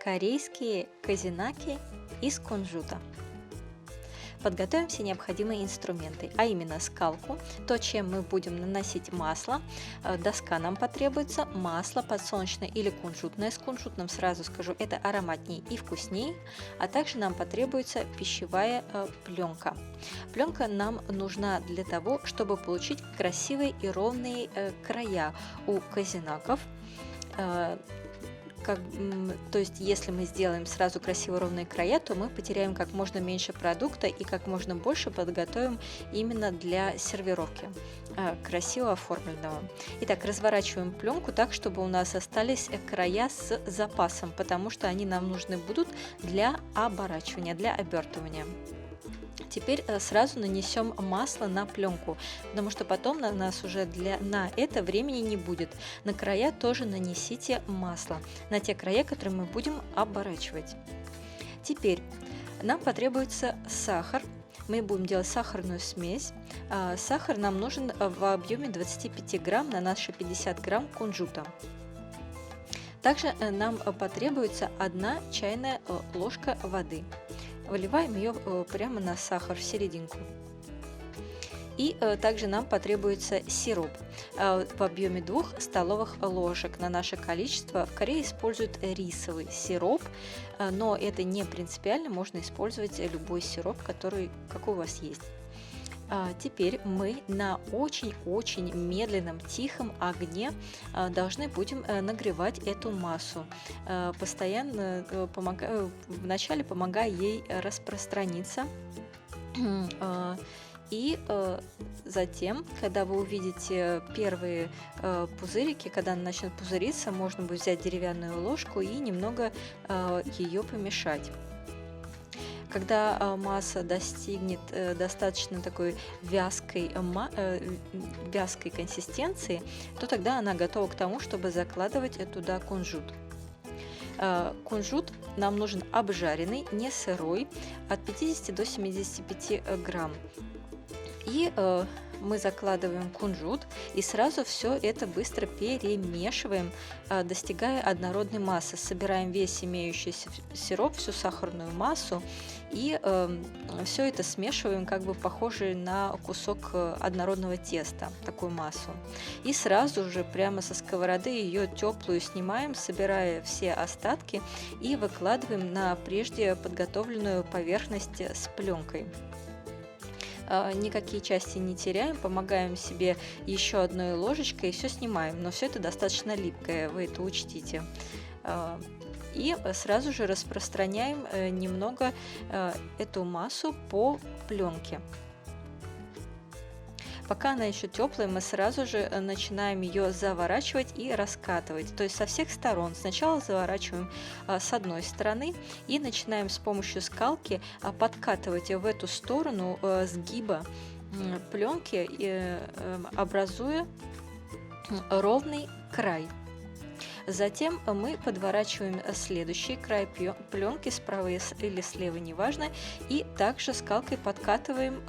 корейские козинаки из кунжута. Подготовим все необходимые инструменты, а именно скалку, то, чем мы будем наносить масло, доска нам потребуется, масло подсолнечное или кунжутное. С кунжутным, сразу скажу, это ароматнее и вкуснее, а также нам потребуется пищевая пленка. Пленка нам нужна для того, чтобы получить красивые и ровные края у козинаков. То есть, если мы сделаем сразу красиво ровные края, то мы потеряем как можно меньше продукта и как можно больше подготовим именно для сервировки красиво оформленного. Итак, разворачиваем пленку так, чтобы у нас остались края с запасом, потому что они нам нужны будут для оборачивания, для обертывания. Теперь сразу нанесем масло на пленку, потому что потом на нас уже на это времени не будет. На края тоже нанесите масло, на те края, которые мы будем оборачивать. Теперь нам потребуется сахар. Мы будем делать сахарную смесь. Сахар нам нужен в объеме 25 грамм на наши 50 грамм кунжута. Также нам потребуется 1 чайная ложка воды. Выливаем ее прямо на сахар в серединку. И также нам потребуется сироп в объеме 2 столовых ложек на наше количество. В Корее используют рисовый сироп, но это не принципиально, можно использовать любой сироп, какой у вас есть. Теперь мы на очень-очень медленном, тихом огне должны будем нагревать эту массу, постоянно вначале помогая ей распространиться. И затем, когда вы увидите первые пузырики, когда она начнет пузыриться, можно будет взять деревянную ложку и немного ее помешать. Когда масса достигнет достаточно такой вязкой консистенции, то тогда она готова к тому, чтобы закладывать туда кунжут. Кунжут нам нужен обжаренный, не сырой, от 50 до 75 грамм. И мы закладываем кунжут и сразу все это быстро перемешиваем, достигая однородной массы. Собираем весь имеющийся сироп, всю сахарную массу и все это смешиваем, как бы похоже на кусок однородного теста, такую массу. И сразу же прямо со сковороды ее теплую снимаем, собирая все остатки и выкладываем на прежде подготовленную поверхность с пленкой. Никакие части не теряем, помогаем себе еще одной ложечкой и все снимаем, но все это достаточно липкое, вы это учтите. И сразу же распространяем немного эту массу по пленке. Пока она еще теплая, мы сразу же начинаем ее заворачивать и раскатывать. То есть со всех сторон. Сначала заворачиваем с одной стороны и начинаем с помощью скалки подкатывать в эту сторону сгиба пленки, образуя ровный край. Затем мы подворачиваем следующий край пленки справа или слева, неважно, и также скалкой подкатываем,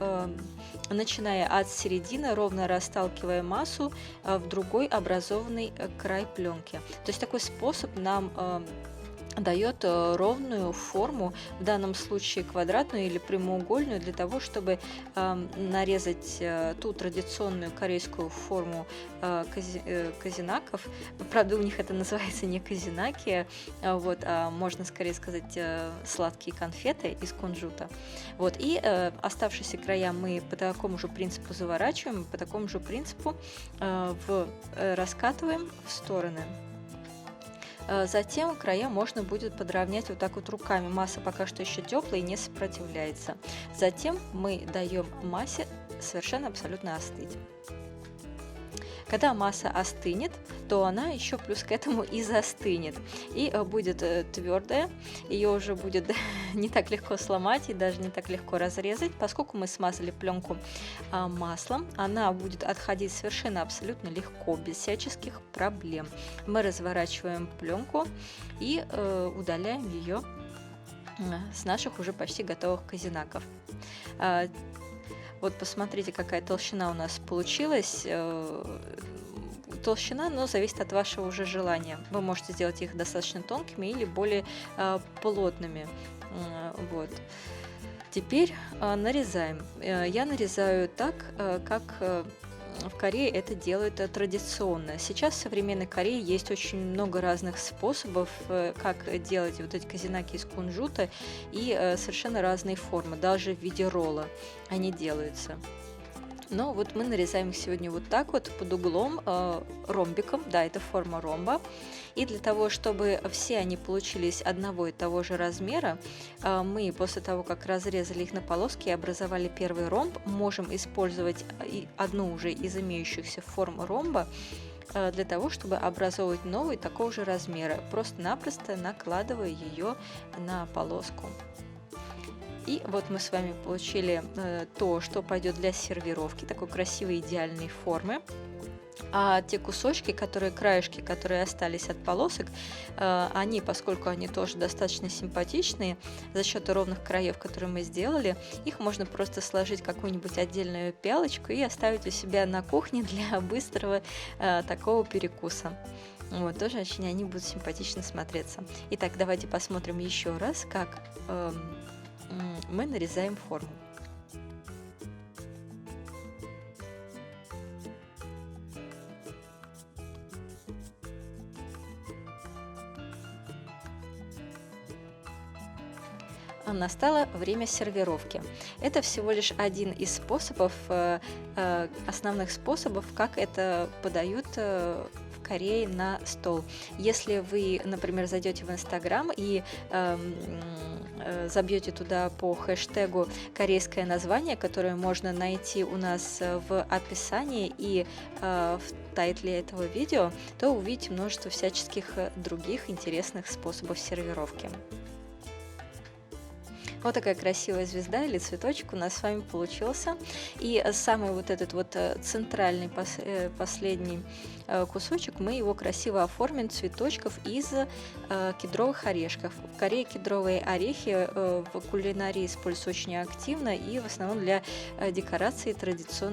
начиная от середины, ровно расталкивая массу в другой образованный край пленки. То есть такой способ нам дает ровную форму, в данном случае квадратную или прямоугольную, для того, чтобы нарезать ту традиционную корейскую форму козинаков. Правда, у них это называется не козинаки, а можно скорее сказать сладкие конфеты из кунжута. И оставшиеся края мы по такому же принципу заворачиваем, по такому же принципу раскатываем в стороны. Затем края можно будет подровнять вот так вот руками. Масса пока что еще теплая и не сопротивляется. Затем мы даем массе совершенно абсолютно остыть. Когда масса остынет, то она еще плюс к этому и застынет. И будет твердая, ее уже будет не так легко сломать и даже не так легко разрезать. Поскольку мы смазали пленку маслом, она будет отходить совершенно абсолютно легко, без всяческих проблем. Мы разворачиваем пленку и удаляем ее с наших уже почти готовых козинаков. Вот посмотрите, какая толщина у нас получилась. толщина, но зависит от вашего уже желания. Вы можете сделать их достаточно тонкими или более плотными. Вот. Теперь нарезаем. Я нарезаю так, как в Корее это делают традиционно. Сейчас в современной Корее есть очень много разных способов, как делать вот эти казинаки из кунжута, и совершенно разные формы, даже в виде ролла они делаются. Но вот мы нарезаем их сегодня вот так вот под углом, ромбиком, да, это форма ромба. И для того, чтобы все они получились одного и того же размера, мы после того, как разрезали их на полоски и образовали первый ромб, можем использовать одну уже из имеющихся форм ромба для того, чтобы образовывать новый такого же размера, просто-напросто накладывая ее на полоску. И вот мы с вами получили то, что пойдет для сервировки, такой красивой идеальной формы. А те кусочки, краешки, которые остались от полосок, они, поскольку они тоже достаточно симпатичные, за счет ровных краев, которые мы сделали, их можно просто сложить в какую-нибудь отдельную пиалочку и оставить у себя на кухне для быстрого такого перекуса. Вот, тоже очень они будут симпатично смотреться. Итак, давайте посмотрим еще раз, как мы нарезаем форму. Настало время сервировки. Это всего лишь один из способов, основных способов, как это подают в Корее на стол. Если вы, например, зайдете в Инстаграм и забьете туда по хэштегу корейское название, которое можно найти у нас в описании и в тайтле этого видео, то увидите множество всяческих других интересных способов сервировки. Вот такая красивая звезда или цветочек у нас с вами получился. И самый вот этот вот центральный последний кусочек, мы его красиво оформим цветочков из кедровых орешков. В Корее кедровые орехи в кулинарии используются очень активно и в основном для декорации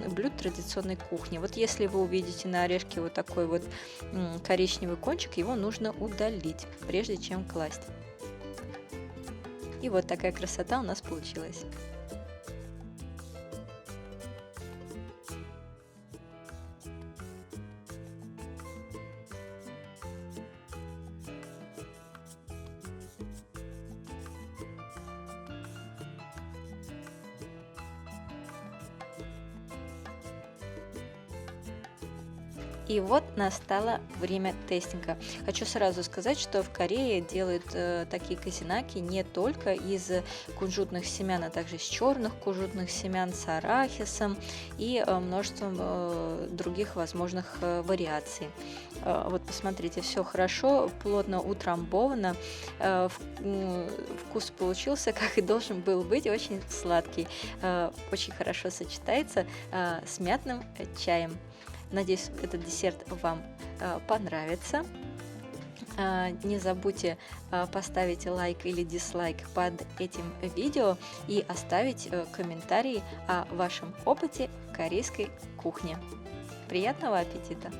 блюд традиционной кухни. Вот если вы увидите на орешке вот такой вот коричневый кончик, его нужно удалить, прежде чем класть. И вот такая красота у нас получилась. И вот настало время тестинга. Хочу сразу сказать, что в Корее делают такие казинаки не только из кунжутных семян, а также из черных кунжутных семян с арахисом и множеством других возможных вариаций. Вот посмотрите, все хорошо, плотно утрамбовано. Вкус получился, как и должен был быть, очень сладкий. Очень хорошо сочетается с мятным чаем. Надеюсь, этот десерт вам понравится. Не забудьте поставить лайк или дизлайк под этим видео и оставить комментарий о вашем опыте корейской кухни. Приятного аппетита!